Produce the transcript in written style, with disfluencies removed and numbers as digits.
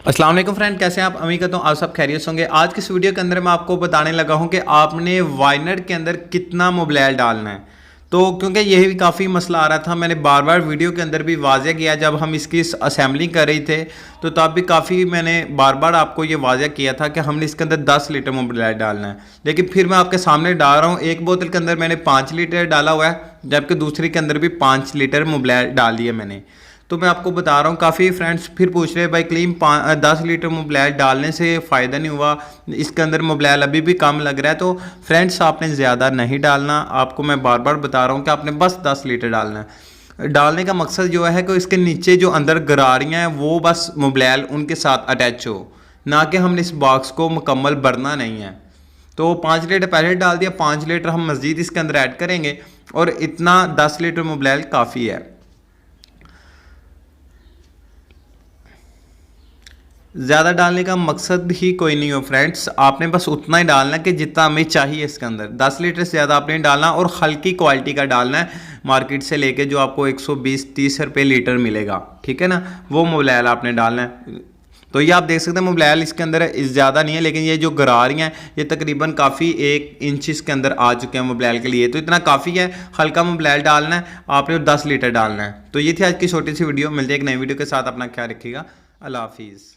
अस्सलाम वालेकुम फ्रेंड, कैसे हैं आप? उम्मीद करता हूँ आप सब खैरियत से होंगे। आज की इस वीडियो के अंदर मैं आपको बताने लगा हूँ कि आपने वाइनर के अंदर कितना मोबिलाइल डालना है। तो क्योंकि यही भी काफ़ी मसला आ रहा था, मैंने बार बार वीडियो के अंदर भी वाज़ह किया, जब हम इसकी असेंबलिंग कर रहे थे तो तब भी काफ़ी मैंने बार बार आपको ये वाज़ह किया था कि हमने इसके अंदर 10 लीटर मोबिलाइल डालना है। लेकिन फिर मैं आपके सामने डाल रहा हूँ, एक बोतल के अंदर मैंने 5 लीटर डाला हुआ है, जबकि दूसरी के अंदर भी 5 लीटर मोबिलाइल डाल दिया मैंने। तो मैं आपको बता रहा हूँ, काफ़ी फ्रेंड्स फिर पूछ रहे हैं भाई क्लीन 10 लीटर मोबिलाइल डालने से फ़ायदा नहीं हुआ, इसके अंदर मोबिलाइल अभी भी कम लग रहा है। तो फ्रेंड्स आपने ज़्यादा नहीं डालना, आपको मैं बार बार बता रहा हूँ कि आपने बस 10 लीटर डालना है। डालने का मकसद जो है कि इसके नीचे जो अंदर गरारियाँ हैं वो बस मोबिलाइल उनके साथ अटैच हो, ना कि हमने इस बॉक्स को मुकम्मल भरना नहीं है। तो 5 लीटर पहले डाल दिया, 5 लीटर हम मज़ीद इसके अंदर ऐड करेंगे और इतना 10 लीटर मोबिलाइल काफ़ी है। ज़्यादा डालने का मकसद ही कोई नहीं हो फ्रेंड्स, आपने बस उतना ही डालना है कि जितना हमें चाहिए इसके अंदर। 10 लीटर से ज़्यादा आपने डालना और हल्की क्वालिटी का डालना है, मार्केट से लेके जो आपको 120-30 रुपये लीटर मिलेगा, ठीक है ना, वो मोबिलाइल आपने डालना है। तो ये आप देख सकते हैं मोबिलाइल इसके अंदर ज़्यादा नहीं है, लेकिन ये जो गरारियाँ हैं ये तकरीबन काफ़ी 1 इंच इसके अंदर आ चुके हैं मोबिलाइल के लिए, तो इतना काफ़ी है। हल्का मोबिलाइल डालना है आपने, 10 लीटर डालना है। तो ये थी आज की छोटी सी वीडियो, मिलते हैं एक नई वीडियो के साथ। अपना ख्याल रखिएगा, अल्लाह हाफिज़।